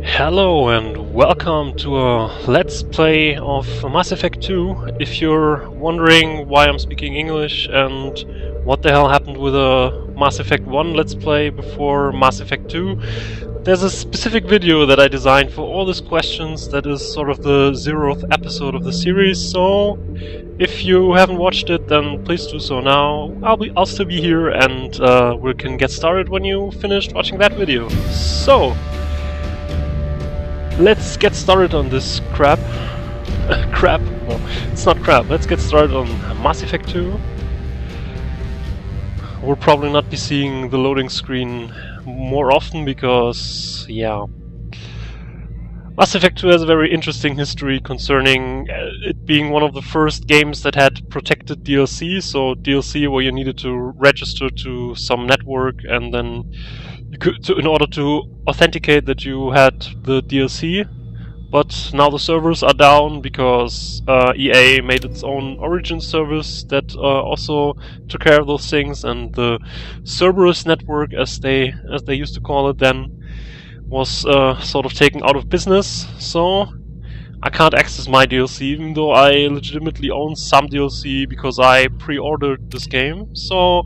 Hello and welcome to a Let's Play of Mass Effect 2. If you're wondering why I'm speaking English and what the hell happened with a Mass Effect 1 Let's Play before Mass Effect 2, there's a specific video that I designed for all these questions that is sort of the 0th episode of the series, so if you haven't watched it, then please do so now. I'll still be here and we can get started when you finished watching that video. So, let's get started on this crap. Crap? No, it's not crap. Let's get started on Mass Effect 2. We'll probably not be seeing the loading screen more often because, yeah. Mass Effect 2 has a very interesting history concerning it being one of the first games that had protected DLC, so DLC where you needed to register to some network and then you could, in order to authenticate that you had the DLC. But now the servers are down because EA made its own Origin service that also took care of those things, and the Cerberus network, as they used to call it then, was sort of taken out of business. So I can't access my DLC, even though I legitimately own some DLC because I pre-ordered this game. So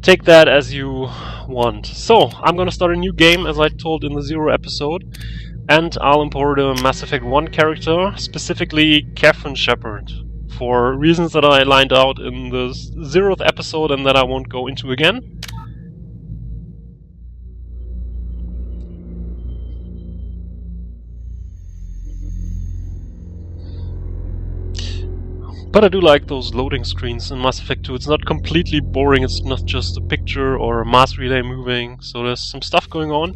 take that as you want. So I'm gonna start a new game, as I told in the 0 episode. And I'll import a Mass Effect 1 character, specifically Catherine Shepard, for reasons that I lined out in the 0th episode and that I won't go into again. But I do like those loading screens in Mass Effect 2. It's not completely boring, it's not just a picture or a mass relay moving, so there's some stuff going on.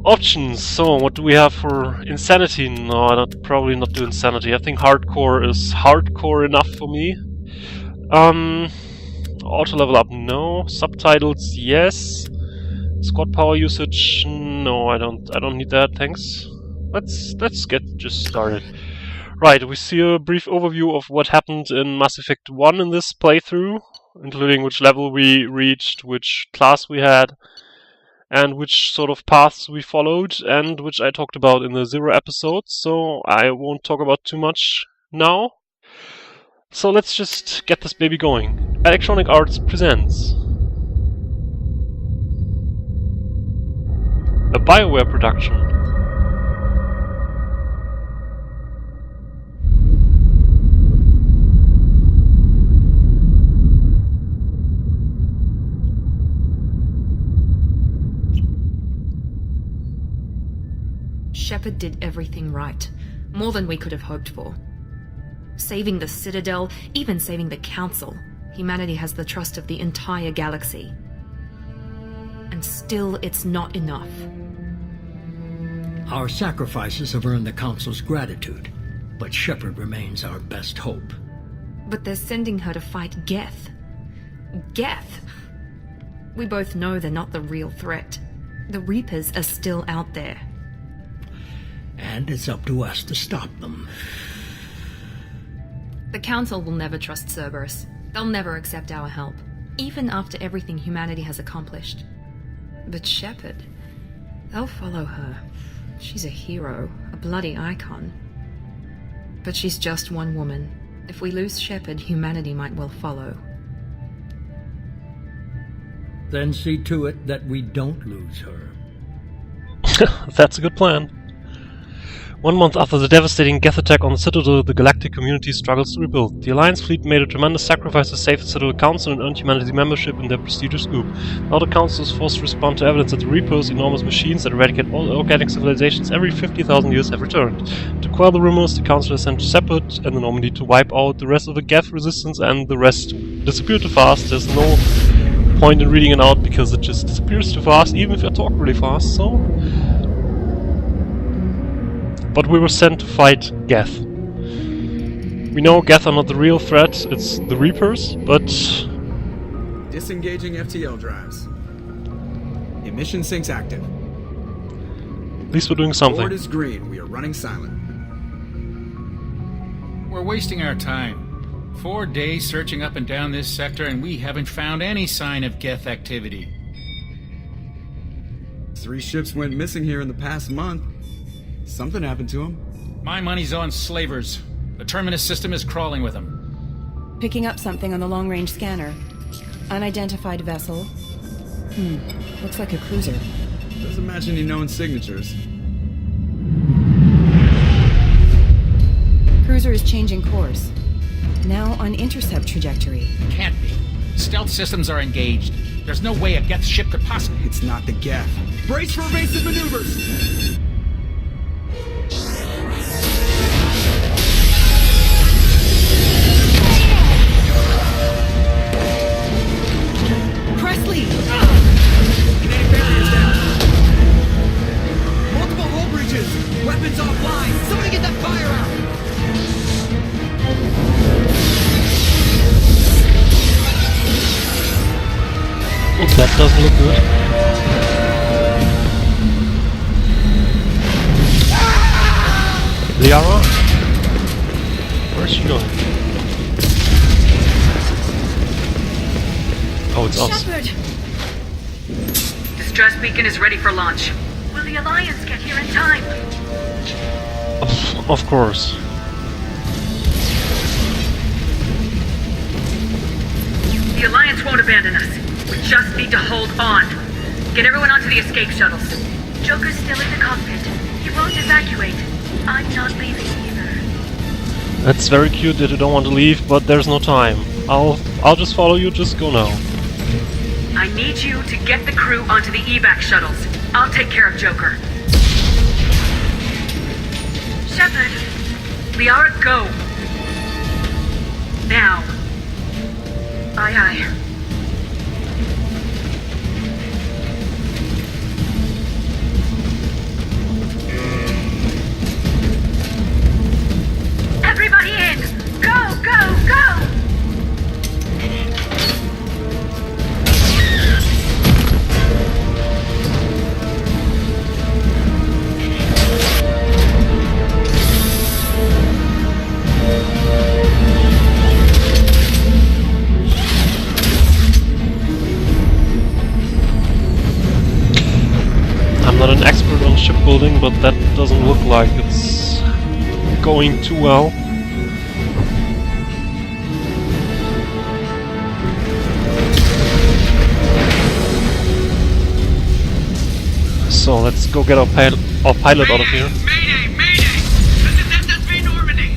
Options. So, what do we have for Insanity? No, probably not do Insanity. I think Hardcore is hardcore enough for me. Auto level up, no. Subtitles, yes. Squad power usage, no, I don't need that, thanks. Let's get just started. Right, we see a brief overview of what happened in Mass Effect 1 in this playthrough, including which level we reached, which class we had, and which sort of paths we followed, and which I talked about in the 0 episode, so I won't talk about too much now. So let's just get this baby going. Electronic Arts presents a Bioware production. Shepard did everything right, more than we could have hoped for. Saving the Citadel, even saving the Council, humanity has the trust of the entire galaxy. And still, it's not enough. Our sacrifices have earned the Council's gratitude, but Shepard remains our best hope. But they're sending her to fight Geth. Geth! We both know they're not the real threat. The Reapers are still out there. And it's up to us to stop them. The Council will never trust Cerberus. They'll never accept our help, even after everything humanity has accomplished. But Shepard, they'll follow her. She's a hero, a bloody icon. But she's just one woman. If we lose Shepard, humanity might well follow. Then see to it that we don't lose her. That's a good plan. 1 month after the devastating Geth attack on the Citadel, the galactic community struggles to rebuild. The Alliance fleet made a tremendous sacrifice to save the Citadel Council and earned humanity membership in their prestigious group. Now the Council is forced to respond to evidence that the Reapers, enormous machines that eradicate all organic civilizations every 50,000 years, have returned. To quell the rumors, the Council has sent Shepard and the Normandy to wipe out the rest of the Geth resistance, and the rest disappeared too fast. There's no point in reading it out because it just disappears too fast, even if I talk really fast, so... But we were sent to fight Geth. We know Geth are not the real threat, it's the Reapers, but... Disengaging FTL drives. Emission sinks active. At least we're doing something. Board is green, we are running silent. We're wasting our time. 4 days searching up and down this sector and we haven't found any sign of Geth activity. 3 ships went missing here in the past month. Something happened to them. My money's on slavers. The Terminus system is crawling with them. Picking up something on the long-range scanner. Unidentified vessel. Looks like a cruiser. Doesn't match any known signatures. Cruiser is changing course. Now on intercept trajectory. Can't be. Stealth systems are engaged. There's no way a Geth ship could possibly... It's not the Geth. Brace for evasive maneuvers! Presley! Kinetic barriers down! Multiple hull breaches! Weapons offline! Somebody get that fire out! Oh, that doesn't look good. Liara? Where's she going? Oh, it's us. Shepard! Distress beacon is ready for launch. Will the Alliance get here in time? Of course. The Alliance won't abandon us. We just need to hold on. Get everyone onto the escape shuttles. Joker's still in the cockpit. He won't evacuate. I'm not leaving either. That's very cute that you don't want to leave, but there's no time. I'll just follow you, just go now. I need you to get the crew onto the evac shuttles. I'll take care of Joker. Shepard. Liara, go. Now. Aye, aye. Everybody in! Go, go, go! I'm not an expert on shipbuilding, but that doesn't look like it's going too well. So let's go get our pilot out of here. Mayday! Mayday! This is SSV Normandy!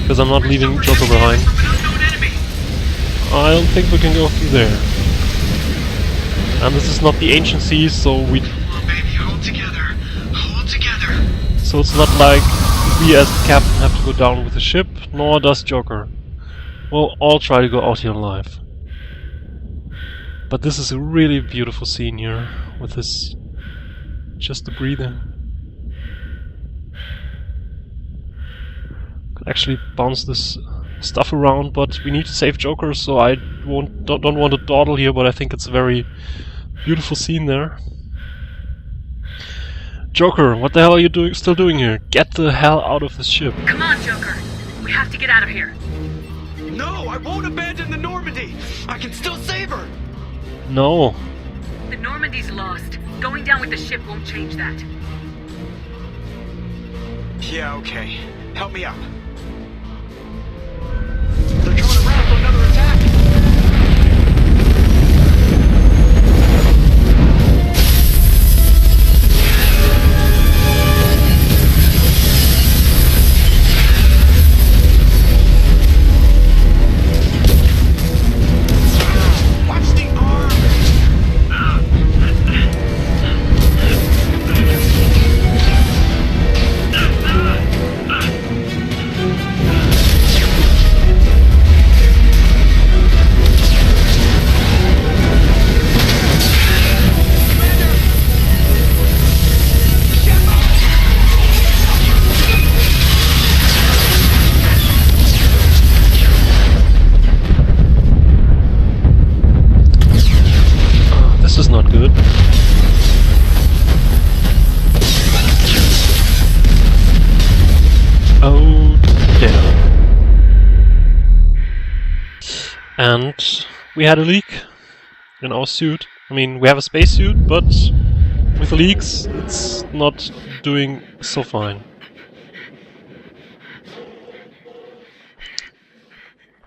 Because I'm not leaving Joker behind. From an unknown enemy! I don't think we can go through there. And this is not the ancient seas, so we... Come on, baby, hold together. Hold together. So it's not like we as the captain have to go down with the ship, nor does Joker. We'll all try to go out here alive. But this is a really beautiful scene here, with this... just the breathing. Could actually bounce this stuff around, but we need to save Joker, so I don't want to dawdle here, but I think it's a very beautiful scene there. Joker, what the hell are you still doing here? Get the hell out of this ship. Come on, Joker. We have to get out of here. No, I won't abandon the Normandy! I can still save her! No. The Normandy's lost. Going down with the ship won't change that. Yeah, okay. Help me out. They're coming around for another attack! This is not good. Oh dear. And we had a leak in our suit. I mean, we have a spacesuit, but with leaks, it's not doing so fine.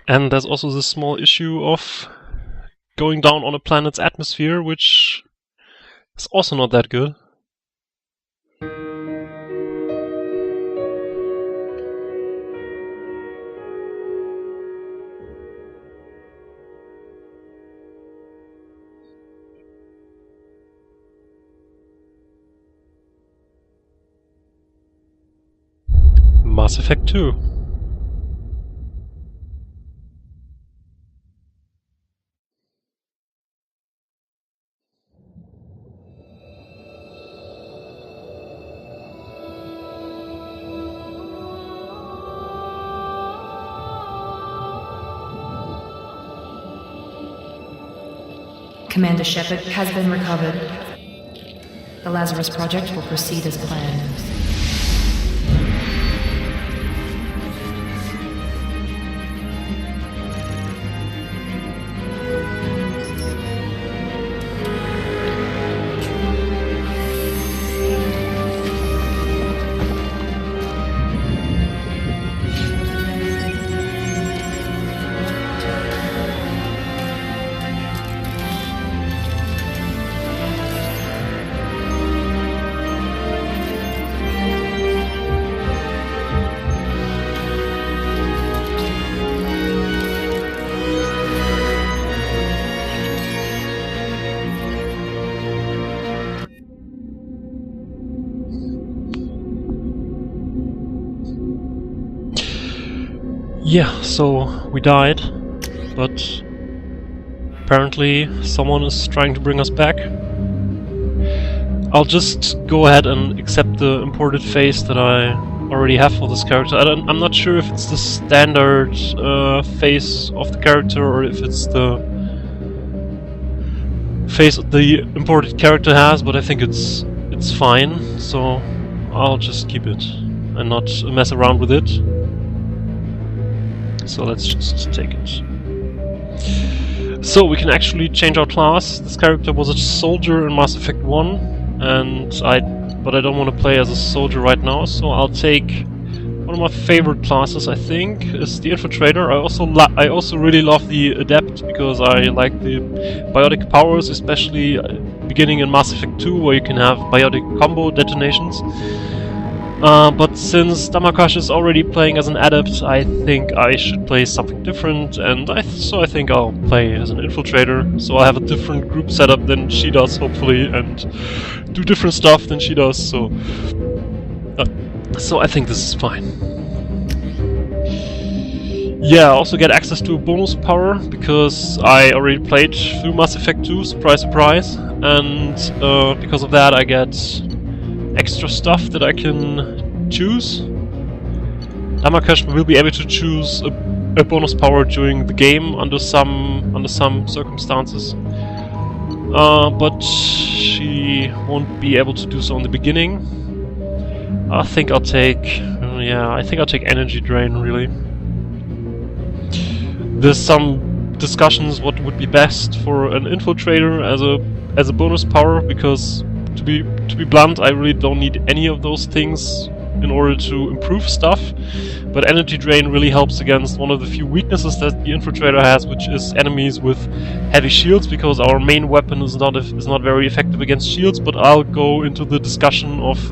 And there's also this small issue of going down on a planet's atmosphere, which is also not that good. Mass Effect 2. Commander Shepard has been recovered. The Lazarus Project will proceed as planned. Yeah, so we died, but apparently someone is trying to bring us back. I'll just go ahead and accept the imported face that I already have for this character. I'm not sure if it's the standard face of the character or if it's the face the imported character has, but I think it's fine, so I'll just keep it and not mess around with it. So let's just take it. So we can actually change our class. This character was a soldier in Mass Effect 1, but I don't want to play as a soldier right now, so I'll take one of my favorite classes, I think, is the Infiltrator. I also really love the Adept because I like the biotic powers, especially beginning in Mass Effect 2 where you can have biotic combo detonations. But since Damakash is already playing as an Adept, I think I should play something different, and so I think I'll play as an Infiltrator, so I have a different group setup than she does, hopefully, and do different stuff than she does, so I think this is fine. Yeah, I also get access to a bonus power, because I already played through Mass Effect 2, surprise surprise, and because of that I get extra stuff that I can choose. Damakash will be able to choose a bonus power during the game under some circumstances, but she won't be able to do so in the beginning. I think I'll take Energy Drain, really. There's some discussions what would be best for an Infiltrator as a bonus power, because to be blunt, I really don't need any of those things in order to improve stuff, but Energy Drain really helps against one of the few weaknesses that the Infiltrator has, which is enemies with heavy shields, because our main weapon is not very effective against shields, but I'll go into the discussion of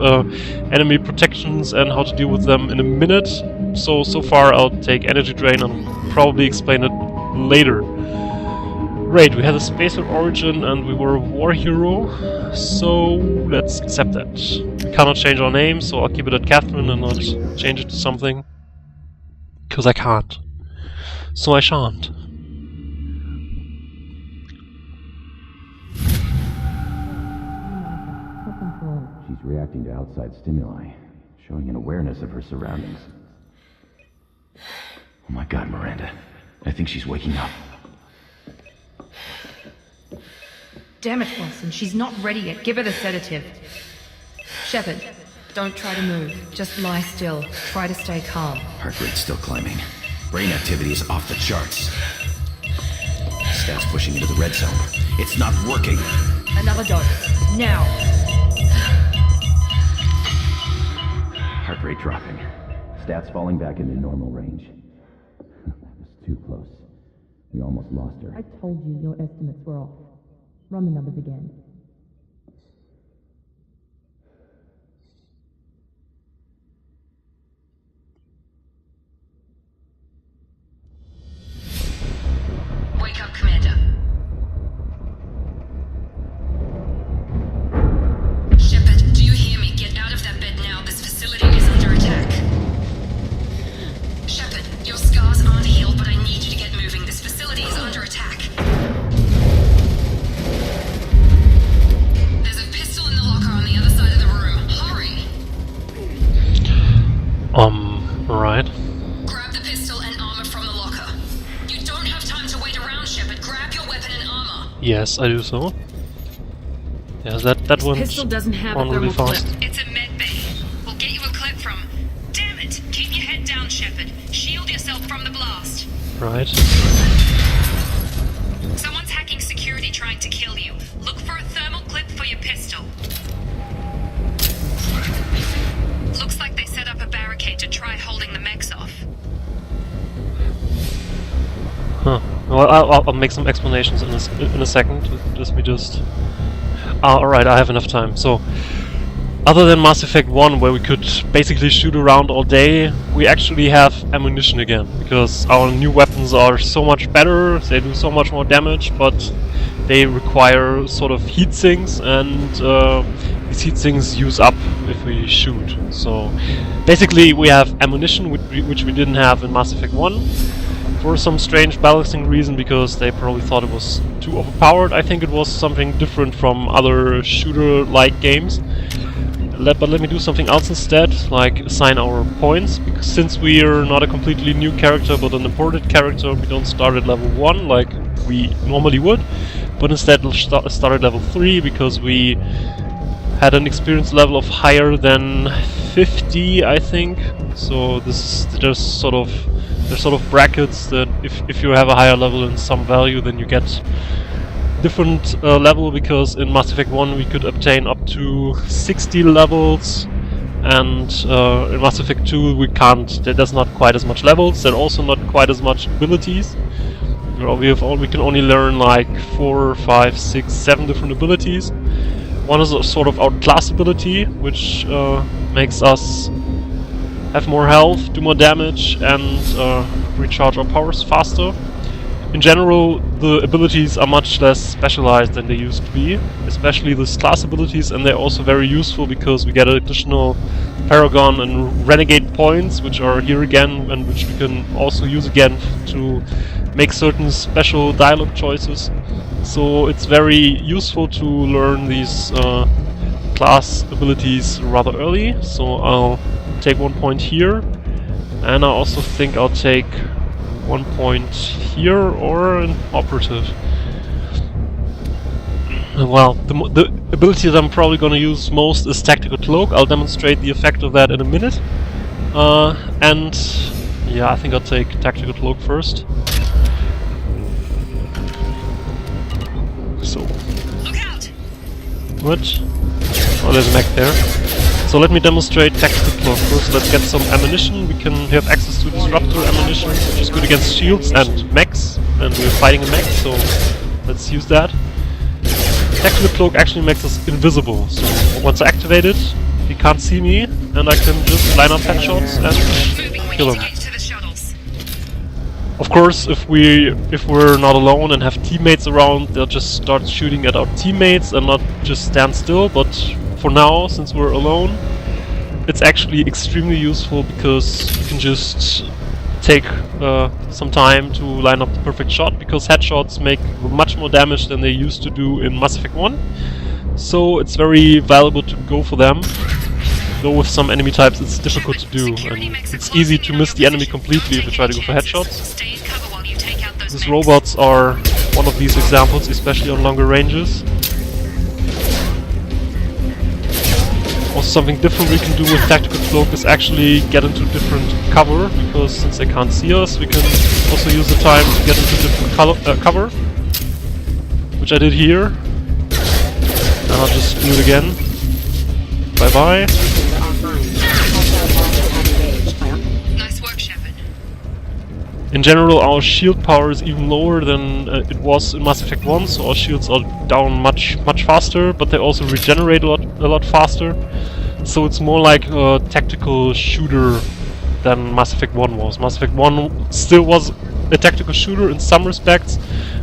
enemy protections and how to deal with them in a minute. So far I'll take Energy Drain and probably explain it later. Great, we had a space of origin and we were a war hero, so let's accept that. We cannot change our name, so I'll keep it at Catherine and not change it to something. Because I can't. So I shan't. She's reacting to outside stimuli, showing an awareness of her surroundings. Oh my god, Miranda. I think she's waking up. Damn it, Wilson, she's not ready yet. Give her the sedative. Shepard, don't try to move. Just lie still. Try to stay calm. Heart rate's still climbing. Brain activity is off the charts. Staff's pushing into the red zone. It's not working. Another dose. Now. Heart rate dropping. Stats falling back into normal range. That was too close. We almost lost her. I told you your estimates were off. Run the numbers again. Wake up, Commander. Shepard, do you hear me? Get out of that bed now. This facility is under attack. Shepard, your scars aren't healed, but I need you to get moving. This facility is under attack. There's a pistol in the locker on the other side of the room. Hurry! Right. Grab the pistol and armor from the locker. You don't have time to wait around, Shepard. Grab your weapon and armor. Yes, I do so. Yes, that went Pistol doesn't have on a really thermal fast. clip. It's a med bay. We'll get you a clip from... Damn it! Keep your head down, Shepard. Shield yourself from the blast. Right. Someone's hacking security trying to kill you. Look for a thermal clip for your pistol. Looks like they set up a barricade to try holding the mechs off. Huh. Well, I'll make some explanations in a second. Let me just... alright, I have enough time. So, other than Mass Effect 1, where we could basically shoot around all day, we actually have ammunition again, because our new weapons are so much better, they do so much more damage, but they require sort of heat sinks, and these heat sinks use up if we shoot. So, basically we have ammunition, which we didn't have in Mass Effect 1, for some strange balancing reason, because they probably thought it was too overpowered. I think it was something different from other shooter-like games. But let me do something else instead, like assign our points, because since we are not a completely new character but an imported character, we don't start at level 1 like we normally would, but instead we'll start at level 3 because we had an experience level of higher than 50, I think. So there's sort of brackets that if you have a higher level in some value, then you get different level, because in Mass Effect 1 we could obtain up to 60 levels, and in Mass Effect 2 we can't. There's not quite as much levels, there are also not quite as much abilities. We can only learn like 4, 5, 6, 7 different abilities. One is a sort of our class ability, which makes us have more health, do more damage, and recharge our powers faster. In general, the abilities are much less specialized than they used to be, especially these class abilities, and they're also very useful because we get additional Paragon and Renegade points, which are here again, and which we can also use again to make certain special dialogue choices. So it's very useful to learn these class abilities rather early, so I'll take 1 point here, and I also think I'll take 1 point here, or an operative. Well, the ability that I'm probably going to use most is Tactical Cloak. I'll demonstrate the effect of that in a minute. And yeah, I think I'll take Tactical Cloak first. So. Look out! What? Oh, there's a mech there. So let me demonstrate Tactical Cloak first. Let's get some ammunition. We can have access to Disruptor ammunition, which is good against shields and mechs, and we're fighting a mech, so let's use that. Tactical Cloak actually makes us invisible, so once I activate it, he can't see me, and I can just line up headshots and kill him. Of course, if we're not alone and have teammates around, they'll just start shooting at our teammates and not just stand still, but for now, since we're alone, it's actually extremely useful because you can just take some time to line up the perfect shot, because headshots make much more damage than they used to do in Mass Effect 1. So it's very valuable to go for them. Though with some enemy types it's difficult to do, and it's easy to miss the enemy completely if you try to go for headshots. These robots are one of these examples, especially on longer ranges. Also, something different we can do with Tactical Cloak is actually get into different cover, because since they can't see us, we can also use the time to get into different cover, which I did here. And I'll just do it again. Bye bye. Nice work, Shepard. In general, our shield power is even lower than it was in Mass Effect 1, so our shields are down much faster, but they also regenerate a lot faster. So it's more like a tactical shooter than Mass Effect 1 was. Mass Effect 1 still was a tactical shooter in some respects,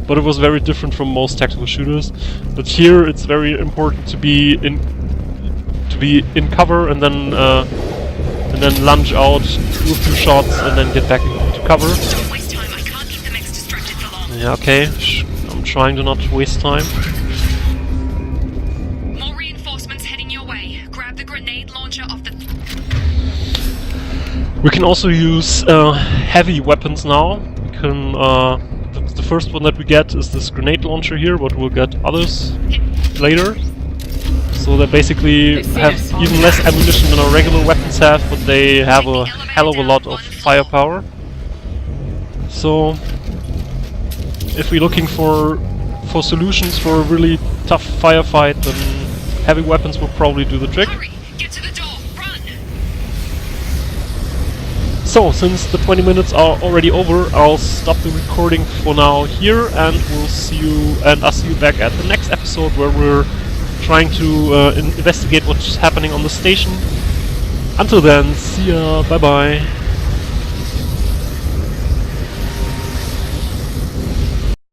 but it was very different from most tactical shooters. But here it's very important to be in cover and then lunge out, do a few shots, and then get back into cover. Don't waste time. I can't keep them distracted for long. Yeah, okay. I'm trying to not waste time. More reinforcements heading your way. Grab the grenade launcher off the... We can also use heavy weapons now. We can. The first one that we get is this grenade launcher here, but we'll get others later. So they basically have even less ammunition than our regular weapons have, but they have a hell of a lot of firepower. So if we're looking for solutions for a really tough firefight, then heavy weapons will probably do the trick. Hurry! Get to the door! Run! So, since the 20 minutes are already over, I'll stop the recording for now here, and we'll see you, and I'll see you back at the next episode where we're trying to investigate what's happening on the station. Until then, see ya, bye bye.